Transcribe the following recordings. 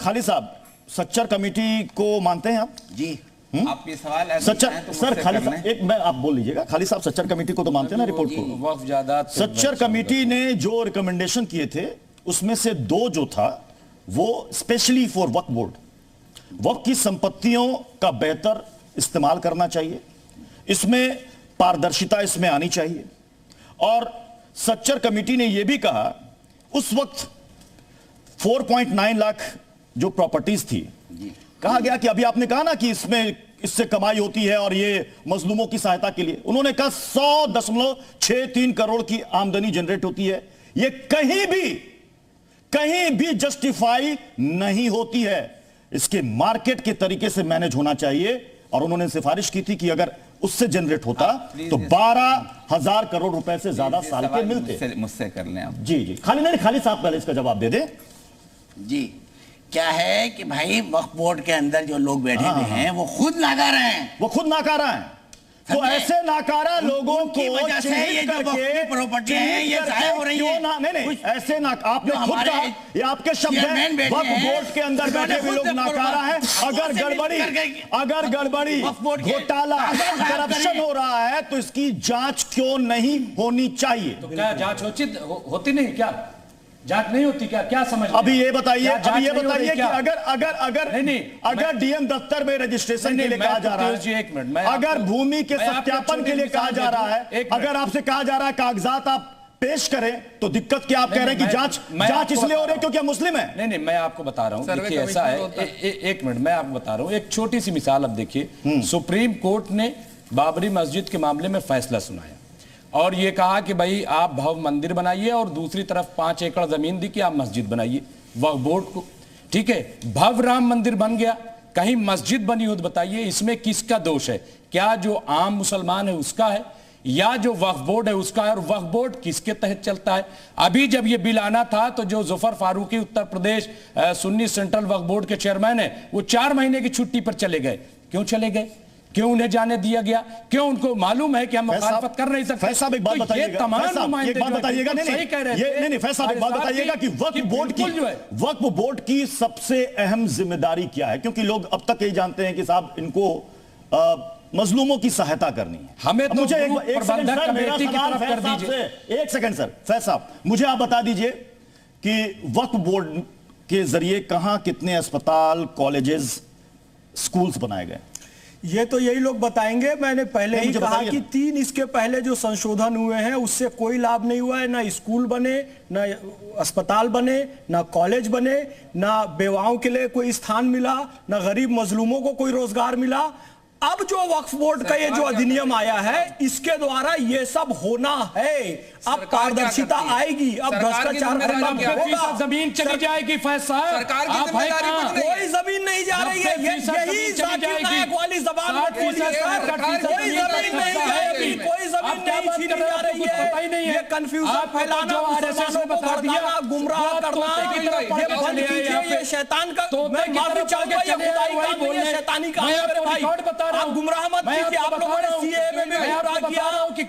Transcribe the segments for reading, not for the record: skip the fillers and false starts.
खालिद साहब सच्चर कमेटी को मानते हैं आप? जी आपके सवाल सच्चर सर खालिद साहब एक मैं आप बोल लीजिएगा। खालिद साहब सच्चर कमेटी को तो मानते हैं ना रिपोर्ट को? वक्फ ज्यादा सच्चर कमेटी ने जो रिकमेंडेशन किए थे उसमें से 2 जो था वो स्पेशली फॉर वक्फ बोर्ड, वक्फ की संपत्तियों का बेहतर इस्तेमाल करना चाहिए, इसमें पारदर्शिता इसमें आनी चाहिए। और सच्चर कमेटी ने यह भी कहा उस वक्त 4.9 लाख जो प्रॉपर्टीज थी, कहा गया कि अभी आपने कहा ना कि इससे कमाई होती है और ये मजलूमों की सहायता के लिए, उन्होंने कहा 100.63 करोड़ की आमदनी जनरेट होती है। ये कहीं भी जस्टिफाई नहीं होती है, इसके मार्केट के तरीके से मैनेज होना चाहिए। और उन्होंने सिफारिश की थी कि अगर उससे जनरेट होता तो 12,000 करोड़ रुपए से ज्यादा साल के मिलते। मुझसे कर लें आप। जी खालिद साहब पहले इसका जवाब दे दें। जी क्या है कि भाई वक्फ बोर्ड के अंदर जो लोग बैठे हुए हैं वो खुद नाकारा हैं, तो ऐसे नाकारा लोगों को वजह से ये जो प्रॉपर्टी है ये जाया हो रही है। नहीं ऐसे आपने खुद कहा, ये आपके शब्द हैं, वक्फ बोर्ड के अंदर बैठे हुए लोग नाकारा है। अगर गड़बड़ी घोटाला करप्शन हो रहा है तो इसकी जांच क्यों नहीं होनी चाहिए? तो क्या जांच होती नहीं? क्या जांच नहीं होती? क्या समझ? अभी ये बताइए कि अगर डीएम दफ्तर में रजिस्ट्रेशन के लिए कहा जा रहा है, एक मिनट, अगर भूमि के सत्यापन के लिए कहा जा रहा है, अगर आपसे कहा जा रहा है कागजात आप पेश करें, तो दिक्कत क्या? आप कह रहे हैं कि जांच इसलिए हो रही है क्योंकि मुस्लिम है? नहीं मैं आपको बता रहा हूं, देखिए ऐसा है, एक मिनट मैं आपको बता रहा हूं, एक छोटी सी मिसाल। अब देखिए सुप्रीम कोर्ट ने बाबरी मस्जिद के मामले में फैसला सुनाया और ये कहा कि भाई आप भव्य मंदिर बनाइए और दूसरी तरफ 5 एकड़ जमीन दी कि आप मस्जिद बनाइए वक्फ बोर्ड को। ठीक है, भव्य राम मंदिर बन गया, कहीं मस्जिद बनी हो तो बताइए इसमें किसका दोष है? क्या जो आम मुसलमान है उसका है या जो वक्फ बोर्ड है उसका है? और वक्फ बोर्ड किसके तहत चलता है? अभी जब ये बिल आना था तो जो जुफर फारूकी उत्तर प्रदेश सुन्नी सेंट्रल वक्फ बोर्ड के चेयरमैन है वो 4 महीने की छुट्टी पर चले गए। क्यों चले गए? क्यों उन्हें जाने दिया गया? क्यों उनको मालूम है कि हम मुखालफत कर नहीं सकते? फैसला एक बात बताइएगा, एक बात बताइएगा, नहीं फैसला एक बात बताइएगा कि वक्फ बोर्ड की सबसे अहम जिम्मेदारी क्या है? क्योंकि लोग अब तक यही जानते हैं कि साहब इनको मजलूमों की सहायता करनी है। हमें तो मुझे एक सेकंड सर, फैज साहब मुझे आप बता दीजिए कि वक्फ बोर्ड के जरिए कहां कितने अस्पताल, कॉलेजेस, स्कूल्स बनाए गए? ये तो यही लोग बताएंगे। मैंने पहले ही कहा कि 3 इसके पहले जो संशोधन हुए हैं उससे कोई लाभ नहीं हुआ है। ना स्कूल बने, ना अस्पताल बने, ना कॉलेज बने, ना बेवाओं के लिए कोई स्थान मिला, ना गरीब मजलूमों को कोई रोजगार मिला। अब जो वक्फ बोर्ड का ये जो अधिनियम आया है इसके द्वारा ये सब होना है। अब पारदर्शिता आएगी, अब भ्रष्टाचार खत्म होगा, जमीन चली जाएगी। फैसला कोई जमीन नहीं जा रही है, यही जाकिर नायक वाली जबान कोई जमीन नहीं जाएगी, कोई जमीन नहीं छीनी जा रही है। ये कंफ्यूजन फैलाना, मुसलमानों को भड़काना, गुमराह करना, ये बंद कीजिए, ये शैतान का, मैं माफी चाहूंगा, ये खुदाई काम नहीं है, शैतानी काम है मेरे भाई। आप गुमराह मत कीजिए। आप लोगों ने सीएए में गुमराह किया,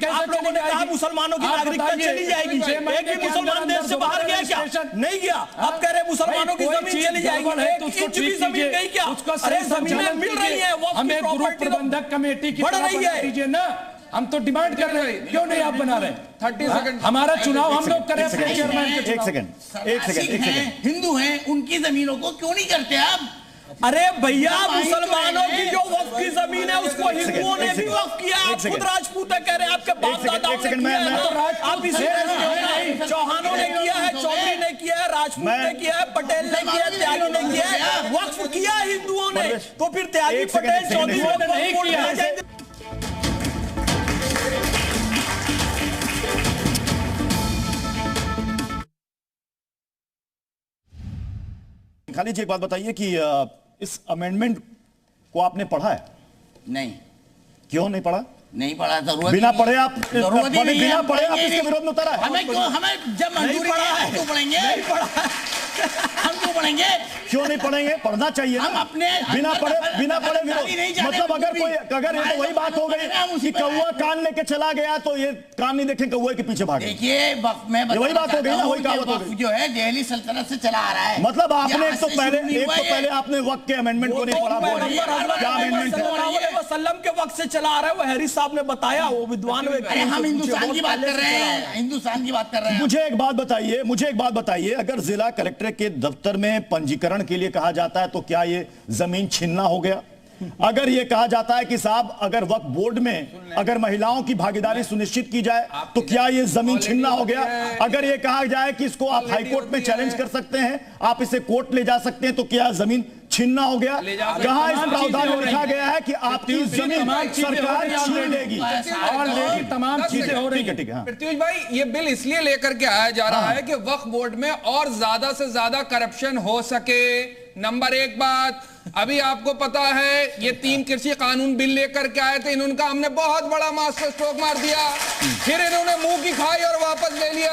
आप लोगों ने कहा मुसलमानों की नागरिकता चली जाएगी। एक भी मुसलमान देश से बाहर गया क्या? नहीं गया। आप कह रहे मुसलमानों की जमीन चली जाएगी, एक इंच भी जमीन गई क्या? अरे जमीनें मिल रही है, वो हमें ग्रुप प्रबंधक कमेटी की बढ़ रही है। दीजिए ना, हम तो डिमांड कर रहे हैं, क्यों नहीं आप बना रहे? 30 सेकंड हमारा चुनाव हम लोग करें अपने चेयरमैन के। एक सेकंड हिंदू हैं उनकी जमीनों को क्यों नहीं करते आप? अरे भैया मुसलमानों की जो वक्फ की जमीन है उसको हिंदुओं ने भी वक्फ किया। आप खुद राजपूत है, कह रहे हैं आपके बाप दादाओं ने किया है, आप इसी चौहानों ने किया है, चौधरी ने किया है, राजपूत ने किया है, पटेल ने किया है, त्यागी ने किया है, वक्फ किया हिंदुओं ने। तो फिर त्यागी, पटेल, चौधरी ने नहीं किया। खाली जी एक बात बताइए कि इस अमेंडमेंट को आपने पढ़ा है? नहीं। क्यों नहीं पढ़ा? नहीं पढ़ा, जरूरत बिना पढ़े आप बिना पढ़े आप इसके विरोध में उतरा है? हमें जब मंजूरी है क्यों पढ़ेंगे? हम क्यों पढ़ेंगे? क्यों नहीं पढ़ेंगे? पढ़ना चाहिए। हम अपने बिना पढ़े विरोध, मतलब अगर ये तो वही बात हो गई कि कौवा कान लेके चला गया तो ये कान नहीं देखे कौवे के पीछे भागे। देखिए वही बात हो गई ना, वही कहावत हो गई। जो है दिल्ली सल्तनत से चला आ रहा है। मतलब आपने एक तो पहले आपने वक्त के अमेंडमेंट को नहीं पढ़ा। क्या अमेंडमेंट वसल्लम के वक्त से चला आ रहा है, वो हैरिस साहब ने बताया, वो विद्वान व्यक्ति। हम हिंदुस्तान की बात कर रहे हैं, हिंदुस्तान की बात कर रहे हैं। मुझे एक बात बताइए, अगर जिला कलेक्टर के दफ्तर में पंजीकरण के लिए कहा जाता है तो क्या ये जमीन छीनना हो गया? अगर ये कहा जाता है कि साहब अगर वक्फ बोर्ड में अगर महिलाओं की भागीदारी सुनिश्चित की जाए तो क्या ये जमीन छीनना हो गया? अगर ये कहा जाए कि इसको आप हाई कोर्ट में चैलेंज कर सकते हैं, आप इसे कोर्ट ले जा सकते हैं, तो क्या जमीन छीनना हो गया? कहां इस प्रावधान में लिखा गया है कि आपकी जमीन सरकार छीन लेगी और लेगी? तमाम चीजें हो रही है। ठीक है प्रत्युष भाई, ये बिल इसलिए लेकर के आया जा रहा है कि वक्फ बोर्ड में और ज्यादा से ज्यादा करप्शन हो सके। नंबर एक बात, अभी आपको पता है ये 3 कृषि कानून बिल लेकर के आए थे, इन्होंने हमने बहुत बड़ा मास्टर स्ट्रोक मार दिया, फिर इन्होंने मुंह की खाई और वापस ले लिया।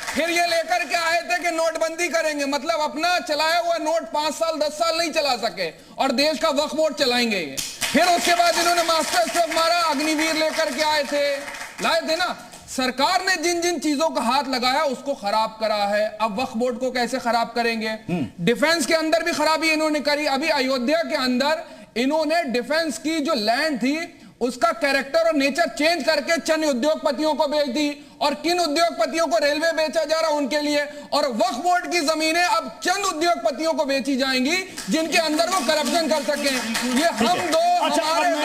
फिर ये लेकर के आए थे कि नोटबंदी करेंगे, मतलब अपना चलाया हुआ नोट 5 साल 10 साल नहीं चला सके और देश का वक्फ बोर्ड चलाएंगे ये। फिर उसके बाद इन्होंने मास्टर स्ट्रोक मारा, अग्निवीर लेकर के आए थे, लाए थे ना। सरकार ने जिन जिन चीजों का हाथ लगाया उसको खराब करा है। अब वक्फ बोर्ड को कैसे खराब करेंगे? डिफेंस के अंदर भी खराबी इन्होंने करी। अभी अयोध्या के अंदर इन्होंने डिफेंस की जो लैंड थी उसका कैरेक्टर और नेचर चेंज करके चंद उद्योगपतियों को बेच दी, और किन उद्योगपतियों को रेलवे बेचा जा रहा उनके लिए, और वक्फ बोर्ड की जमीनें अब चंद उद्योगपतियों को बेची जाएंगी जिनके अंदर वो करप्शन कर सकें। ये हम दो, हमारे दो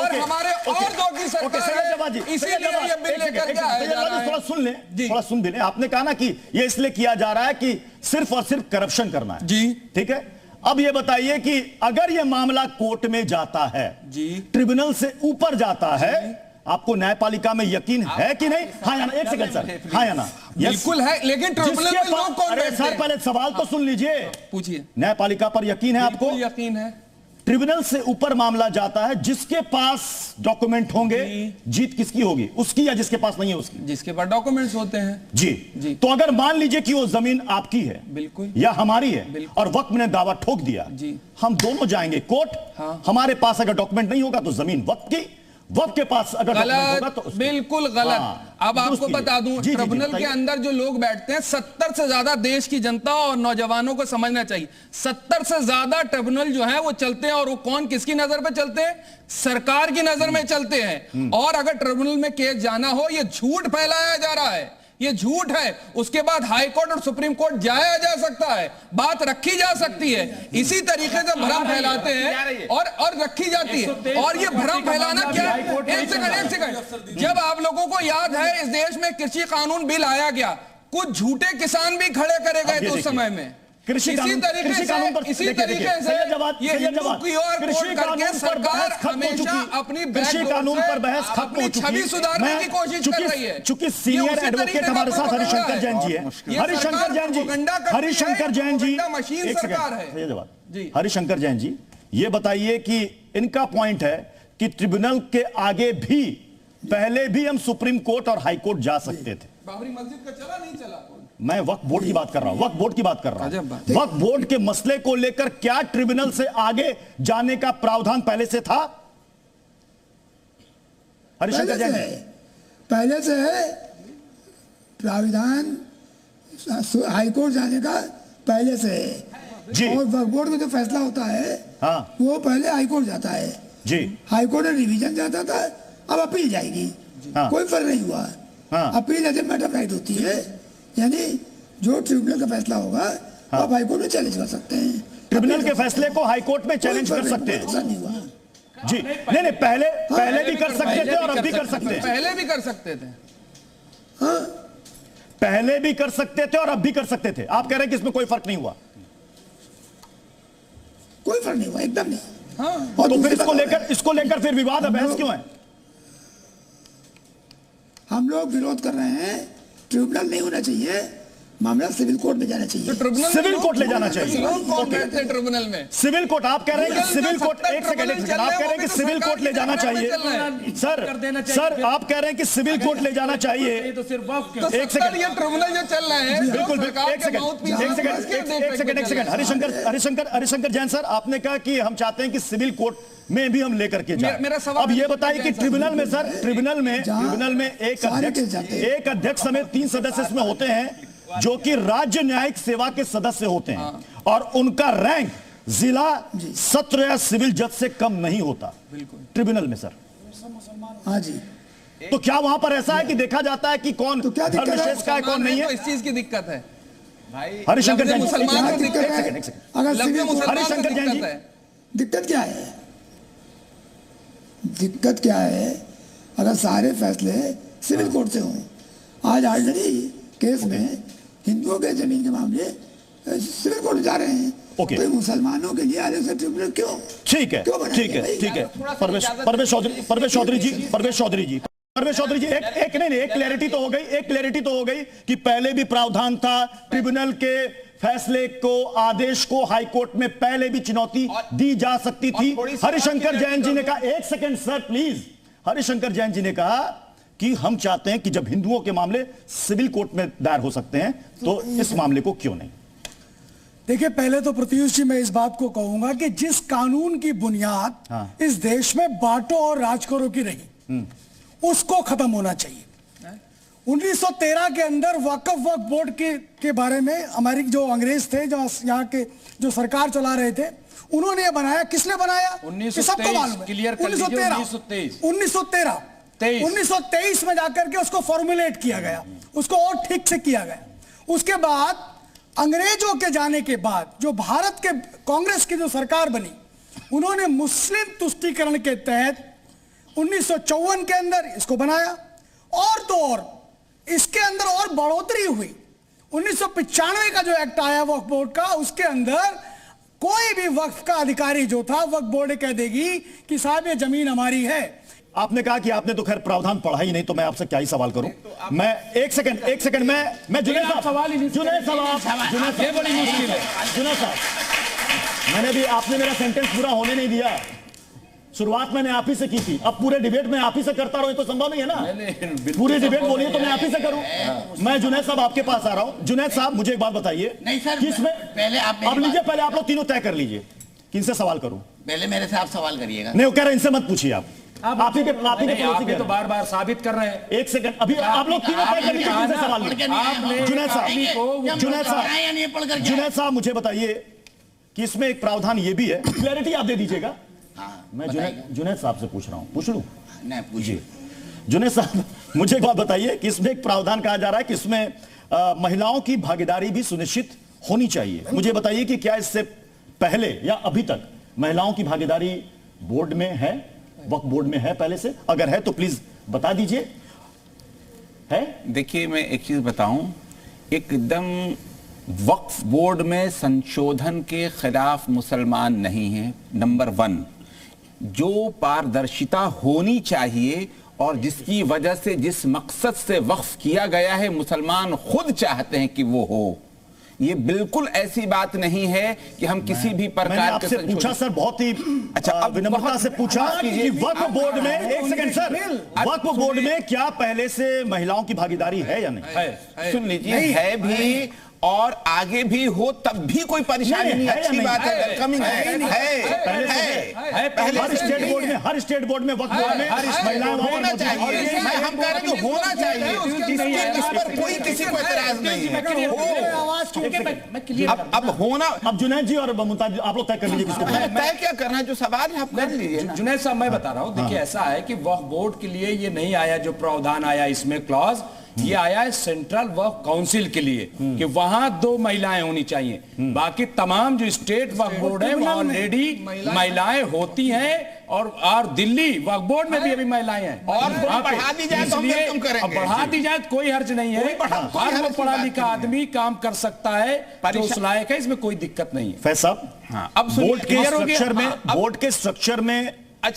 और हमारे और दो की सरकार है, इसीलिए ये बिल लेकर के आया जा रहा है। थोड़ा सुन भी ले। आपने कहा ना कि ये इसलिए किया जा रहा है कि सिर्फ और सिर्फ करप्शन करना है जी, ठीक है। अब ये बताइए कि अगर ये मामला कोर्ट में जाता है जी, ट्रिब्यूनल से ऊपर जाता है, आपको न्यायपालिका में यकीन है कि नहीं? हाँ या ना? एक सेकंड सर, हाँ या ना? बिल्कुल है, लेकिन ट्रिब्यूनल में लोग कौन बैठते हैं? सर पहले सवाल तो सुन लीजिए, पूछिए। न्यायपालिका पर यकीन है आपको? यकीन है। ट्रिब्यूनल से ऊपर मामला जाता है, जिसके पास डॉक्यूमेंट होंगे जीत किसकी होगी? उसकी, या जिसके पास नहीं है उसकी? जिसके पास डॉक्यूमेंट्स होते हैं जी। तो अगर मान लीजिए कि वो जमीन आपकी है बिल्कुल या हमारी है और वक्त ने दावा ठोक दिया जी, हम दोनों जाएंगे कोर्ट। हाँ। हमारे पास अगर डॉक्यूमेंट नहीं होगा तो जमीन वक्त की, वक्त के पास अगर डॉक्यूमेंट होगा तो बिल्कुल गलत। हाँ, अब आपको बता दूं, ट्रिब्यूनल के अंदर जो लोग बैठते हैं, 70 से ज्यादा देश की जनता और नौजवानों को समझना चाहिए, 70 से ज्यादा ट्रिब्यूनल जो है वो चलते हैं, और वो कौन किसकी नजर पे चलते हैं? सरकार की नजर में चलते हैं। और अगर ट्रिब्यूनल में केस जाना हो, ये झूठ फैलाया जा रहा है, ये झूठ है। उसके बाद हाई कोर्ट और सुप्रीम कोर्ट जाया जा सकता है, बात रखी जा सकती है। इसी तरीके से भ्रम फैलाते हैं और रखी जाती है। और ये भ्रम फैलाना क्या है? एक सेकंड, जब आप लोगों को याद है इस देश में कृषि कानून बिल आया गया, कुछ झूठे किसान भी खड़े करे गए थे उस समय में। इसी तरीके से कृषि कानून पर बहस खत्म हो चुकी है, सुधारने की कोशिश कर रही है। चूंकि सीनियर एडवोकेट हमारे साथ हरिशंकर जैन जी है, हरिशंकर जैन जी, ये बताइए कि इनका पॉइंट है कि ट्रिब्यूनल के आगे भी पहले भी हम सुप्रीम कोर्ट और हाई कोर्ट जा सकते थे। बाबरी मस्जिद का चला नहीं चला? मैं वक्फ बोर्ड की बात कर रहा हूं, वक्फ बोर्ड की बात कर रहा हूं। वक्फ बोर्ड के मसले को लेकर क्या ट्रिब्यूनल से आगे जाने का प्रावधान पहले से था? हरिशंकर जैन, पहले से है प्रावधान, हाईकोर्ट जाने का पहले से है जी। और वक्फ बोर्ड का जो फैसला होता है हाँ, वो पहले हाईकोर्ट जाता है जी। हाईकोर्ट में रिवीजन जाता था, अब अपील जाएगी। हाँ। कोई फर्क नहीं हुआ। हाँ। Appeal as a matter of right होती है, यानी जो ट्रिब्यूनल का फैसला होगा हाँ, आप हाईकोर्ट में चैलेंज कर सकते हैं। ट्रिब्यूनल के फैसले को हाईकोर्ट में चैलेंज कर सकते हैं जी। नहीं, पहले भी कर सकते थे और अब भी कर सकते हैं। पहले भी कर सकते थे, हाँ, पहले भी कर सकते थे और अब भी कर सकते थे। आप कह रहे हैं कि इसमें कोई फर्क नहीं हुआ? कोई फर्क नहीं हुआ, एकदम नहीं। हाँ। और तो फिर इसको लेकर फिर विवाद, बहस क्यों है? हम लोग विरोध कर रहे हैं, ट्रिब्यूनल नहीं होना चाहिए, मामला सिविल कोर्ट में जाना चाहिए। सिविल कोर्ट ले जाना चाहिए। ट्रिब्यूनल में सिविल कोर्ट आप कह रहे हैं कि सिविल कोर्ट, एक सेकंड आप कह रहे हैं कि सिविल कोर्ट ले जाना चाहिए। सर आप कह रहे हैं कि सिविल कोर्ट ले जाना चाहिए। तो सिर्फ वक्फ तो एक सेकंड, ये ट्रिब्यूनल जो चल रहे हैं बिल्कुल एक सेकंड हरिशंकर जैन सर, आपने कहा कि हम चाहते हैं कि सिविल कोर्ट में भी हम लेकर के जाएं। मेरा सवाल अब ये बताइए कि ट्रिब्यूनल में सर, ट्रिब्यूनल में एक अध्यक्ष समेत 3 सदस्य इसमें होते हैं जो कि राज्य न्यायिक सेवा के सदस्य होते हैं और उनका रैंक जिला, सत्र या सिविल जज से कम नहीं होता ट्रिब्यूनल में सर। हाँ जी। तो क्या वहां पर ऐसा है कि देखा जाता है कि कौन धर्मविशेष का है कौन नहीं है? तो इस चीज की दिक्कत है भाई। हरिशंकर जैन मुसलमान को दिक्कत है। हरिशंकर जैन जी, दिक्कत क्या है? दिक्कत क्या है? अगर सारे फैसले सिविल कोर्ट से हों, आज ऑर्डिनरी केस में हिंदुओं के जमीन के मामले सिविल कोर्ट जा रहे हैं। ओके। तो मुसलमानों के लिए अलग से ट्रिब्यूनल क्यों? ठीक है। परवेश चौधरी जी, एक क्लैरिटी तो हो गई कि पहले भी प्रावधान था ट्रिब्यूनल के फैसले को, आदेश को हाई कोर्ट में पहले भी चुनौती दी जा सकती थी। हरिशंकर जैन जी ने कहा, एक second sir please, Harishankar Jain ji ने कहा कि हम चाहते हैं कि जब हिंदुओं के मामले सिविल कोर्ट में दायर हो सकते हैं तो इस मामले को क्यों नहीं? देखिए, पहले तो प्रत्युष जी मैं इस बात को कहूंगा कि जिस कानून की बुनियाद इस देश में बांटो और राज करो की रही, उसको खत्म होना चाहिए। 1913 के अंदर वक्फ बोर्ड के बारे में हमारी जो अंग्रेज थे, जो यहाँ के जो सरकार चला रहे थे, उन्होंने ये बनाया। किसने बनाया? 1923 में जाकर के उसको फॉर्मुलेट किया गया, उसको और ठीक से किया गया। उसके बाद अंग्रेजों के जाने के बाद जो भारत के कांग्रेस की जो सरकार बनी, उन्होंने मुस्लिम तुष्टीकरण के तहत 1954 के अंदर इसको बनाया और तो और इसके अंदर और बढ़ोतरी हुई। 1995 का जो एक्ट आया वक्फ बोर्ड का, उसके अंदर कोई भी वक्फ का अधिकारी जो था, वक्फ बोर्ड कह देगी कि साहब ये जमीन हमारी है। आपने कहा कि आपने तो खैर प्रावधान पढ़ा ही नहीं, तो मैं आपसे क्या ही सवाल करूं। मैं एक सेकंड मैं जुनैद साहब, मैंने भी, आपने मेरा सेंटेंस पूरा होने नहीं दिया। शुरुआत मैंने आप ही से की थी, अब पूरे डिबेट में आप ही से करता रहूं तो संभव नहीं है ना। पूरी डिबेट बोलिए तो मैं आप ही से करूं। मैं जुनैद साहब आपके पास आ रहा हूं। जुनैद साहब मुझे एक बात बताइए, पहले आप लोग तीनों तय कर लीजिए किनसे सवाल करूं। पहले मेरे से आप सवाल करिएगा। नहीं, वो कह रहे हैं इनसे मत पूछिए आप ही के तो बार-बार साबित कर रहे हैं। एक सेकंड, अभी आप लोग तीनों तय कर लीजिए किनसे सवाल करूं। जुनैद साहब मुझे बताइए कि इसमें एक प्रावधान ये भी है, क्लैरिटी आप दे दीजिएगा। मैं जुनैद साहब से पूछ रहा हूं, पूछ लूं? नहीं, पूछिए। जुनैद साहब मुझे एक बात बताइए कि इसमें एक प्रावधान कहा जा रहा है कि इसमें महिलाओं की भागीदारी भी सुनिश्चित होनी चाहिए। मुझे बताइए कि क्या इससे पहले या अभी तक महिलाओं की भागीदारी बोर्ड में है, वक्फ बोर्ड में है पहले से? अगर है तो प्लीज बता दीजिए। है? देखिए, मैं एक चीज बताऊं, एकदम वक्फ बोर्ड में संशोधन के खिलाफ मुसलमान नहीं है। नंबर 1, जो पारदर्शिता होनी चाहिए और जिसकी वजह से, जिस मकसद से वक्फ किया गया है, मुसलमान खुद चाहते हैं कि वो हो। ये बिल्कुल ऐसी बात नहीं है कि हम किसी भी प्रकार आपसे पूछा सर, बहुत ही अच्छा विनम्रता से पूछा कि वक्फ बोर्ड में, एक सेकंड सर, वक्फ बोर्ड में क्या पहले से महिलाओं की भागीदारी है या नहीं? है। सुन लीजिए, है भी और आगे भी हो तब भी कोई परेशानी नहीं। अच्छी बात है, वेलकमिंग है। हर स्टेट बोर्ड में वक्फ बोर्ड में महिलाएं होना चाहिए। हम कह रहे हैं होना चाहिए, इस पर कोई किसी को एतराज नहीं है। अब होना, अब जुनैद जी और मुमताज आप लोग तय कर लीजिए किसको तय क्या करना है। जो सवाल है आप कर लीजिए। जुनैद साहब मैं बता रहा हूं, देखिए ऐसा है कि वक्फ बोर्ड के लिए ये नहीं आया जो प्रावधान आया इसमें क्लॉज, ये आया है सेंट्रल वक्फ काउंसिल के लिए कि वहां 2 महिलाएं होनी चाहिए। बाकी तमाम जो स्टेट वक्फ बोर्ड है वहां ऑलरेडी महिलाएं होती हैं और दिल्ली वक्फ बोर्ड में भी अभी महिलाएं हैं। और बढ़ा दी जाए तो हम वेलकम करेंगे। बढ़ा दी जाए तो कोई हर्ज नहीं है। हर वो पढ़ा लिखा आदमी काम कर सकता है जो उस लायक है, इसमें कोई दिक्कत नहीं है। फैज साहब, अब बोर्ड के स्ट्रक्चर में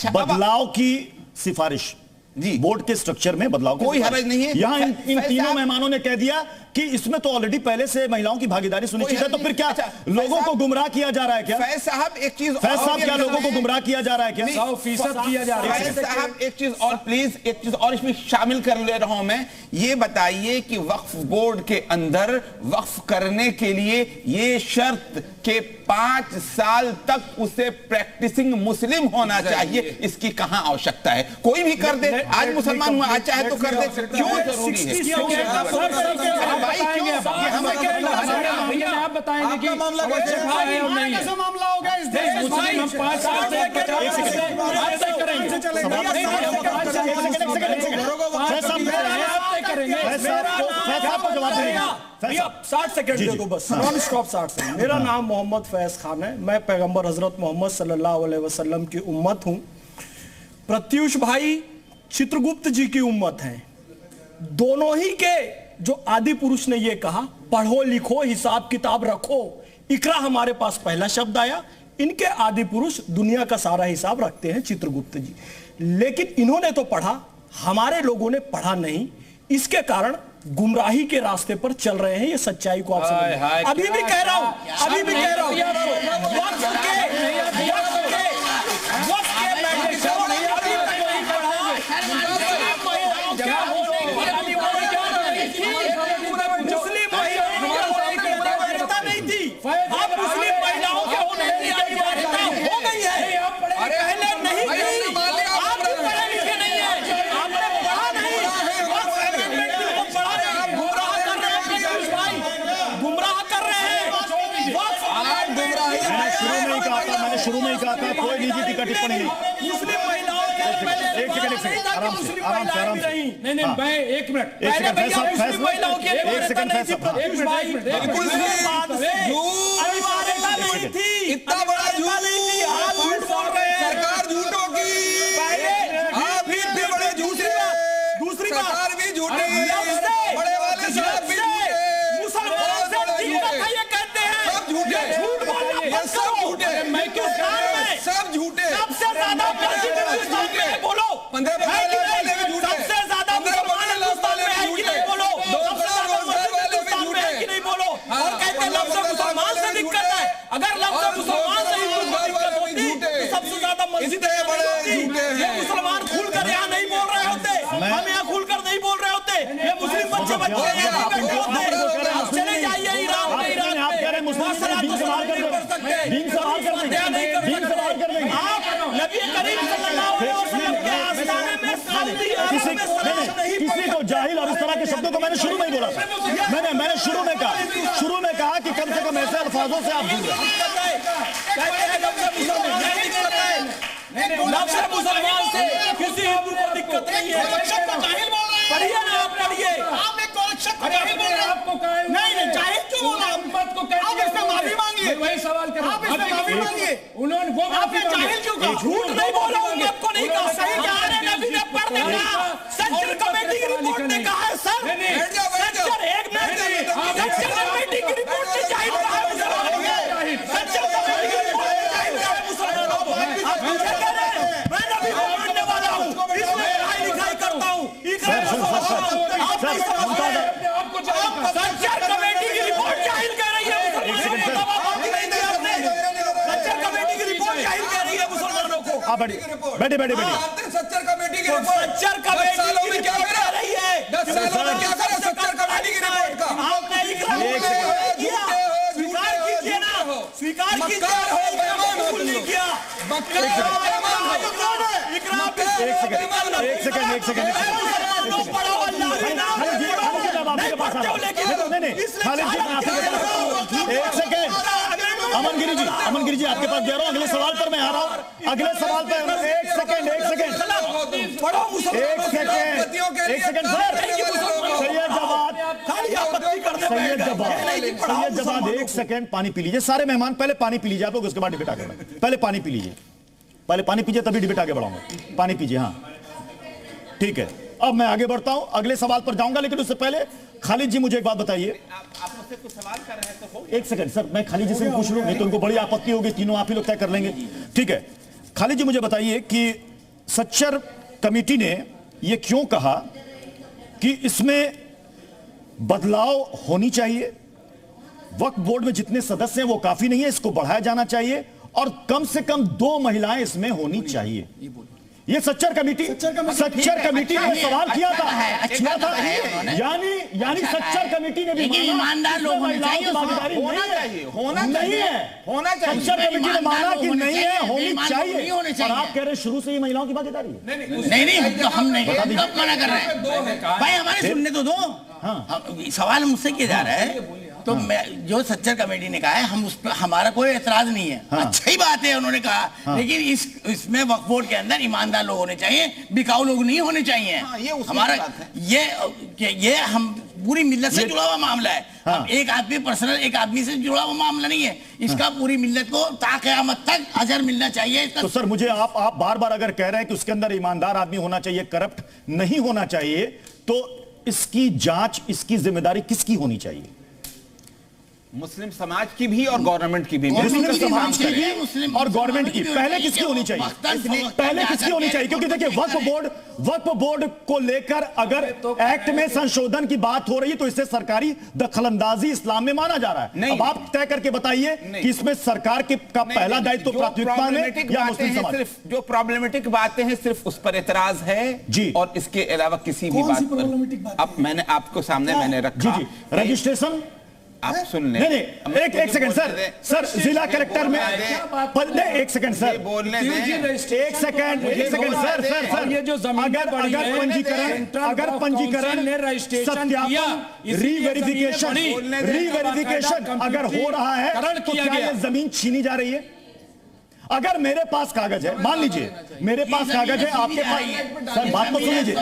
बदलाव की सिफारिश, बोर्ड के स्ट्रक्चर में बदलाव कोई हर्ज नहीं है। यहां इन तीनों मेहमानों ने कह दिया कि इसमें तो ऑलरेडी पहले से महिलाओं की भागीदारी सुनिश्चित है, तो फिर क्या लोगों को गुमराह किया जा रहा है? क्या फैज साहब एक चीज, फैज साहब क्या लोगों को गुमराह किया जा रहा है? क्या 100% किया जा रहा है? फैज साहब एक चीज और प्लीज, एक चीज और इसमें शामिल कर ले रहा हूं मैं, ये बताइए कि वक्फ बोर्ड के अंदर वक्फ करने के लिए ये शर्त के 5 साल तक उसे प्रैक्टिसिंग मुस्लिम होना चाहिए, इसकी कहां आवश्यकता है? कोई भी कर दे, आज मुसलमान हुआ, आज चाहे तो कर दे, क्यों जरूरी है? आप बताएंगे कि मामला कैसा मामला होगा इस देश में? हम 5 साल से 50 60 सेकंड दे दो बस, नॉन स्टॉप 60 सेकंड। मेरा नाम मोहम्मद फैज खान है, मैं पैगंबर हजरत मोहम्मद सल्लल्लाहु अलैहि वसल्लम की उम्मत हूं। प्रत्युष भाई चित्रगुप्त जी की उम्मत है। दोनों ही के जो आदि पुरुष ने ये कहा, पढ़ो लिखो हिसाब किताब रखो, इकरा हमारे पास पहला शब्द आया। इनके आदि पुरुष दुनिया का सारा हिसाब रखते हैं चित्रगुप्त जी, लेकिन इन्होंने तो पढ़ा, हमारे लोगों ने पढ़ा नहीं, इसके कारण गुमराही के रास्ते पर चल रहे हैं। ये सच्चाई को आप समझ, अभी भी कह रहा हूं, अभी भी कह रहा हूं, शुरू में ही कहा था कोई निजी टिकट टिप्पणी नहीं। मुस्लिम महिलाओं के एक सेकंड आराम से नहीं मैं एक मिनट, एक सेकंड मुस्लिम महिलाओं के एक सेकंड इतना बड़ा झूठ सरकार झूठों की, फिर बड़े दूसरी सरकार भी झूठे, बड़े वाले साहब भी मुसलमान से ये कहते हैं सब झूठे, सब झूठे, सब झूठे, सबसे ज्यादा बोलो, 15 सबसे ज्यादा मुसलमान हिंदुस्तान में है कि नहीं बोलो, सबसे ज्यादा हिंदुस्तान में है कि नहीं बोलो, और कहते हैं लफ्ज़ मुसलमान से दिक्कत है। अगर लफ्ज़ मुसलमान से ही दिक्कत होती तो सबसे ज्यादा मस्जिद ये मुसलमान खुलकर यहाँ नहीं बोल रहे होते, हम यहाँ खुलकर नहीं बोल रहे होते, ये मुस्लिम बच्चे चले जाइए ईरान में, किसी को जाहिल और इस तरह के शब्दों को मैंने शुरू में ही बोला था। मैंने शुरू में कहा कि कम से कम ऐसे अल्फाजों से आप दूर मुसलमान से किसी हिंदू को दिक्कत नहीं है। पढ़िए ना, आप पढ़िए, आप एक नहीं जाहिल क्यों बोला? आप इससे माफी मांगिए, वही सवाल कर, आप इससे माफी मांगिए, उन्होंने वो आपने जाहिल क्यों कहा? झूठ नहीं बोला, उम्मत को नहीं कहा, सही कहा, नबी ने पढ़ने कहा, सेंट्रल कमेटी की रिपोर्ट ने कहा है सर, सेंट्रल एक मिनट, सेंट्रल कमेटी की रिपोर्ट ने जाहिल कहा है मुसलमानों को, सेंट्रल कमेटी की रिपोर्ट ने जाहिल कहा है मुसलमानों को। आप मुझे कह रहे हैं मैं नबी को मानने वाला हूँ, इसमें पढ़ाई लिखाई करता हूँ, आप नहीं समझते, सेंट्रल कमेटी की रिपोर्ट जाहिल कह रही है मुसलमानों को, सेंट्रल कमेटी की रिपोर्ट जाहिल कह रही है मुसलमानों को। बैठे सच्चर कमेटी की रिपोर्ट, सच्चर कमेटी में क्या कह रही है? 10 सालों में क्या करा सच्चर कमेटी की रिपोर्ट का? आपने स्वीकार कीजिए ना, स्वीकार कीजिए, भूल नहीं किया, एक सेकंड अमन गिरी जी आपके पास दे रहा हूँ, अगले सवाल पर मैं आ रहा हूँ, अगले सवाल पर एक सेकंड सैयद जवाद एक सेकंड पानी पी लीजिए। सारे मेहमान पहले पानी पी लीजिए आप लोग, उसके बाद डिबेट आगे बढ़ेंगे। पहले पानी पी लीजिए, पहले पानी पीजिए तभी डिबेट आगे बढ़ाऊंगा। पानी पीजिए, हाँ ठीक है। अब मैं आगे बढ़ता हूं, अगले सवाल पर जाऊंगा, लेकिन उससे पहले खालिद जी मुझे एक बात बताइए। आप मुझसे कुछ सवाल कर रहे हैं तो एक सेकंड सर, मैं खालिद जी से पूछ लूं, नहीं तो उनको बड़ी आपत्ति होगी, तीनों आप ही लोग तय कर लेंगे, ठीक है। खालिद जी मुझे बताइए कि सच्चर कमेटी ने यह क्यों कहा कि इसमें बदलाव होनी चाहिए। वक्फ बोर्ड में जितने सदस्य हैं वो काफी नहीं है, इसको बढ़ाया जाना चाहिए और कम से कम 2 महिलाएं इसमें होनी चाहिए। ये सच्चर कमेटी ने सवाल किया था, यानी सच्चर कमेटी ने भी ईमानदार लोग होने चाहिए, सच्चर कमेटी ने माना कि नहीं है, होनी चाहिए। और आप कह रहे हैं शुरू से ही महिलाओं की भागीदारी है। नहीं, हम नहीं कब मना कर रहे हैं भाई, हमारे सुनने तो दो। सवाल मुझसे किया जा रहा है, तो मैं जो सच्चर कमेटी ने कहा है हम उस पर हमारा कोई एतराज नहीं है। अच्छी बात है उन्होंने कहा, लेकिन इसमें वक्फ बोर्ड के अंदर ईमानदार लोग होने चाहिए, बिकाऊ लोग नहीं होने चाहिए। हमारा ये हम पूरी मिल्लत से जुड़ा हुआ मामला है। एक आदमी पर्सनल एक आदमी से जुड़ा हुआ मामला नहीं है, इसका पूरी मिल्लत को ताक़यामत तक अजर मिलना चाहिए। तो सर मुझे आप बार बार अगर कह रहे हैं कि उसके अंदर ईमानदार आदमी होना चाहिए, करप्ट नहीं होना चाहिए, तो इसकी जांच, इसकी जिम्मेदारी किसकी होनी चाहिए? मुस्लिम समाज की भी और गवर्नमेंट की भी। मुस्लिम समाज की भी और गवर्नमेंट की। पहले किसकी होनी चाहिए? पहले किसकी होनी चाहिए? क्योंकि देखिए वक्फ बोर्ड को लेकर अगर एक्ट में संशोधन की बात हो रही है तो इससे सरकारी दखलंदाजी इस्लाम में माना जा रहा है। अब आप तय करके बताइए कि इसमें सरकार का पहला दायित्व प्राथमिकता में या मुस्लिम समाज? सिर्फ जो प्रॉब्लमेटिक बातें हैं सिर्फ उस पर एतराज है जी, और इसके अलावा किसी भी बात पर। अब मैंने आपको सामने मैंने रखा रजिस्ट्रेशन, आप सुन लें। नहीं, एक सेकंड सर जिला कलेक्टर में एक सेकंड सर बोलने एक सेकंड सर ये जो जमीन अगर पंजीकरण सत्यापन रीवेरिफिकेशन अगर हो रहा है तो क्या ये जमीन छीनी जा रही है? अगर मेरे पास कागज है, मान लीजिए मेरे पास कागज है, आपके पास, सर बात तो सुन लीजिए,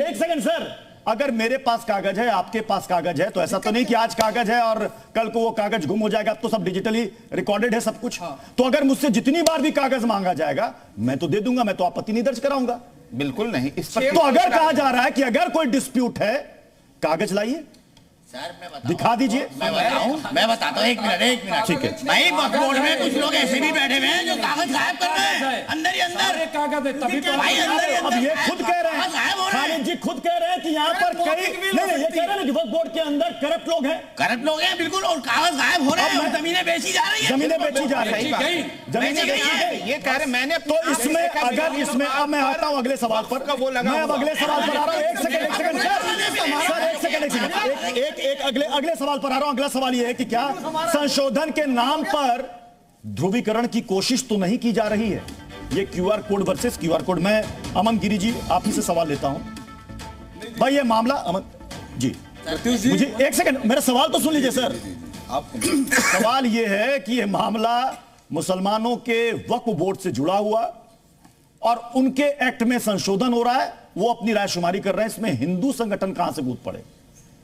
एक सेकंड सर, अगर मेरे पास कागज है, आपके पास कागज है, तो ऐसा तो नहीं कि आज कागज है और कल को वो कागज गुम हो जाएगा। अब तो सब डिजिटली रिकॉर्डेड है सब कुछ। तो अगर मुझसे जितनी बार भी कागज मांगा जाएगा मैं तो दे दूंगा, मैं तो आपत्ति नहीं दर्ज कराऊंगा। बिल्कुल नहीं। इस पर तो अगर कहा जा रहा है कि अगर कोई डिस्प्यूट है कागज लाइए, सर मैं दिखा दीजिए। मैं बताता हूँ, एक मिनट ठीक है भाई। वक्फ बोर्ड में कुछ लोग ऐसे भी बैठे हुए हैं जो कागज गायब कर रहे हैं अंदर ही अंदर। कागज है तभी तो भाई अंदर ही अंदर। अब ये खुद कह रहे हैं, खालिद जी खुद कह रहे हैं कि यहाँ पर कई नहीं, ये कह रहे हैं कि वक्फ बोर्ड के अंदर करप्ट लोग हैं। करप्ट लोग हैं बिल्कुल, और कागज गायब हो रहे हैं और जमीनें बेची जा रही है। जमीनें बेची जा रही है, ये कह रहे मैंने। तो इसमें अगर इसमें अब मैं आता हूँ अगले सवाल पर, मैं अब अगले सवाल पर आ रहा हूँ। एक सेकंड अगले सवाल पर आ रहा हूं। अगला सवाल यह है कि क्या संशोधन के नाम पर ध्रुवीकरण की कोशिश तो नहीं की जा रही है? ये QR code versus QR code. मैं अमन गिरी जी आप ही से सवाल लेता हूं भाई, ये मामला अमन जी मुझे एक सेकंड मेरा सवाल तो सुन लीजिए सर। सवाल यह है कि यह मामला मुसलमानों के वक्फ बोर्ड से जुड़ा हुआ और उनके एक्ट में संशोधन हो रहा है, वो अपनी रायशुमारी कर रहे हैं, इसमें हिंदू संगठन कहां से कूद पड़े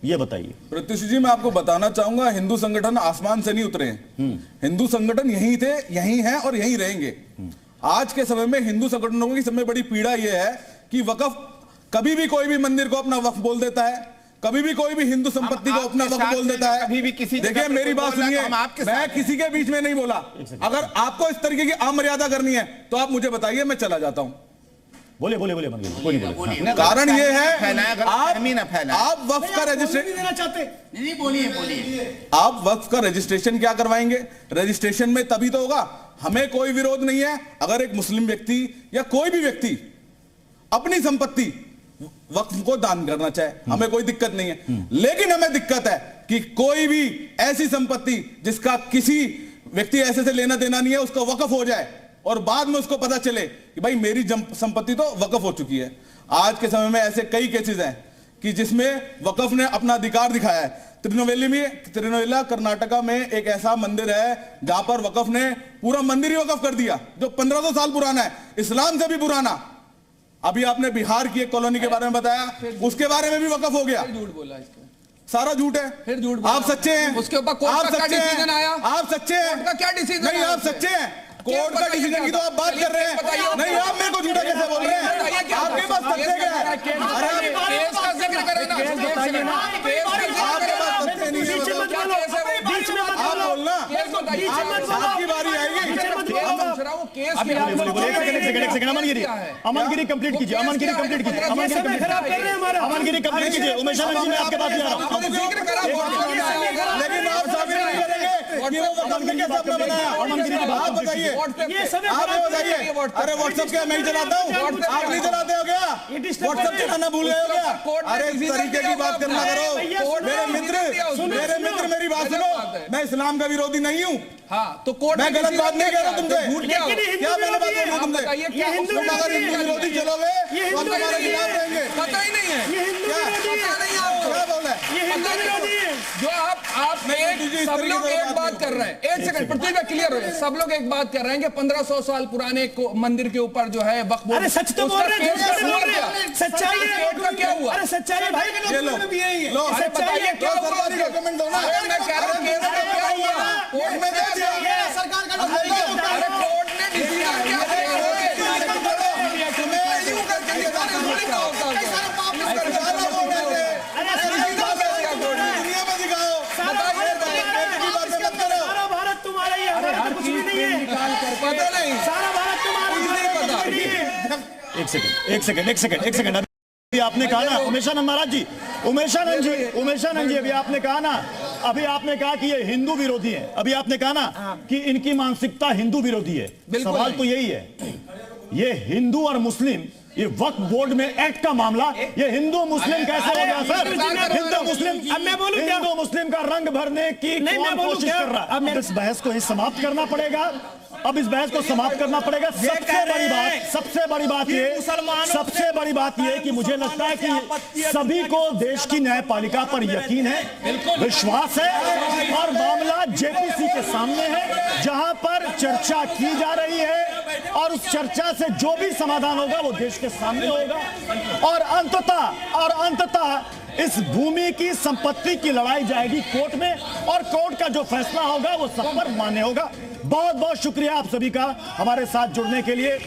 ये बताइए। प्रत्युष जी मैं आपको बताना चाहूंगा, हिंदू संगठन आसमान से नहीं उतरे हैं। हिंदू संगठन यहीं थे, यहीं हैं और यहीं रहेंगे। आज के समय में हिंदू संगठनों की सबसे बड़ी पीड़ा यह है कि वक्फ कभी भी कोई भी मंदिर को अपना वक्फ बोल देता है, कभी भी कोई भी हिंदू संपत्ति को अपना वक्फ बोल देता है। कभी भी किसी, देखिए मेरी बात सुनिए, मैं किसी के बीच में नहीं बोला। अगर आपको इस तरीके की अमर्यादा करनी है तो आप मुझे बताइए, मैं चला जाता हूं। बोले कारण ये है आप वक्फ का रजिस्ट्रेशन देना चाहते नहीं, बोलिए आप वक्फ का रजिस्ट्रेशन क्या करवाएंगे? रजिस्ट्रेशन में तभी तो होगा। हमें कोई विरोध नहीं है अगर एक मुस्लिम व्यक्ति या कोई भी व्यक्ति अपनी संपत्ति वक्फ को दान करना चाहे, हमें कोई दिक्कत नहीं है। लेकिन हमें दिक्कत है कि कोई भी ऐसी संपत्ति जिसका किसी व्यक्ति ऐसे से लेना देना नहीं है उसका वक्फ हो जाए और बाद में उसको पता चले कि भाई मेरी संपत्ति तो वक्फ हो चुकी है। आज के समय में ऐसे कई केसेस हैं कि जिसमें वक्फ ने अपना अधिकार दिखाया है। तिरुनेल्वेली कर्नाटका में एक ऐसा मंदिर है जहां पर वक्फ ने पूरा मंदिर ही वक्फ कर दिया, जो 1500 साल पुराना है, इस्लाम से भी पुराना। अभी आपने बिहार की एक कॉलोनी के बारे में बताया, उसके बारे में भी वक्फ हो गया। झूठ बोला इसका, सारा झूठ है। फिर झूठ आप सच्चे हैं, उसके ऊपर कोर्ट का डिसीजन आया। आप सच्चे हैं, कोर्ट का क्या डिसीजन? नहीं आप सच्चे हैं, कोर्ट का डिसीजन की तो आप बात कर रहे हैं। नहीं आप मेरे को झूठा कैसे बोल रहे हैं? आपके पास तथ्य क्या है? अरे केस का जिक्र करें ना, आपके पास तथ्य नहीं है, आप बोलना, आपकी बारी आएगी। केस एक सेकंड अमनगिरी कंप्लीट कीजिए, अमनगिरी कंप्लीट कीजिए, अमनगिरी कंप्लीट कीजिए। उमेश आनंद जी, मैं आपके पास जा रहा हूं। लेकिन आप साबित नहीं करेंगे कि वो वतन के कैसे अपना बनाया। आप बताइए, आप बताइए। अरे व्हाट्सएप क्या मैं ही चलाता हूँ, आप नहीं चलाते हो क्या? व्हाट्सएप चलाना भूल गए हो क्या? अरे इस तरीके की बात करना करो। मेरे मित्र मेरी बात सुनो, मैं इस्लाम का विरोधी नहीं हूँ। हाँ, तो कोर्ट मैं गलत बात नहीं कह रहा हूँ तुमसे। क्या मैंने बात बोली तुमसे? तुम अगर हिंदू विरोधी चलोगे तो हम तुम्हारे खिलाफ रहेंगे। पता ही नहीं है क्या बोला? जो आप सब लोग एक बात कर रहे हैं। एक सेकंड पृथ्वी क्लियर हो जाए। सब लोग एक बात कर रहे हैं कि 1500 साल पुराने मंदिर के ऊपर जो है वक्फ बोर्ड। अरे सच तो बोल रहे हैं, सच्चाई है। का क्या हुआ? अरे सच्चाई भाई, ये लो बताइए क्या सरकारी डॉक्यूमेंट दो ना। मैं कह रहा हूं केस का क्या हुआ? कोर्ट में क्या सरकार का कोर्ट ने डिसीजन क्या दुनिया में दिखाओ। सारा भारत तुम्हारा ही है, हमारा कुछ भी नहीं है। पता नहीं, सारा भारत तुम्हारा नहीं है। एक सेकंड अभी आपने कहा ना उमेशानंद महाराज जी, उमेशानंद जी अभी आपने कहा ना, अभी आपने कहा कि ये हिंदू विरोधी है। अभी आपने कहा ना कि इनकी मानसिकता हिंदू विरोधी है। सवाल तो यही है, ये हिंदू और मुस्लिम, ये वक्फ बोर्ड में एक्ट का मामला, ये हिंदू मुस्लिम कैसे हो गया सर? हिंदू मुस्लिम का रंग भरने की कौन कोशिश कर रहा है? अब इस बहस को ही समाप्त करना पड़ेगा। सबसे बड़ी बात ये कि मुझे लगता है कि सभी को देश की न्यायपालिका पर यकीन है, विश्वास है, और मामला जेपीसी के सामने है, जहां पर चर्चा की जा रही है, और उस चर्चा से जो भी समाधान होगा वो देश के सामने होगा, और अंततः इस भूमि की संपत्ति की लड़ाई जाएगी कोर्ट में, और कोर्ट का जो फैसला होगा वो सब पर मान्य होगा। बहुत बहुत शुक्रिया आप सभी का हमारे साथ जुड़ने के लिए।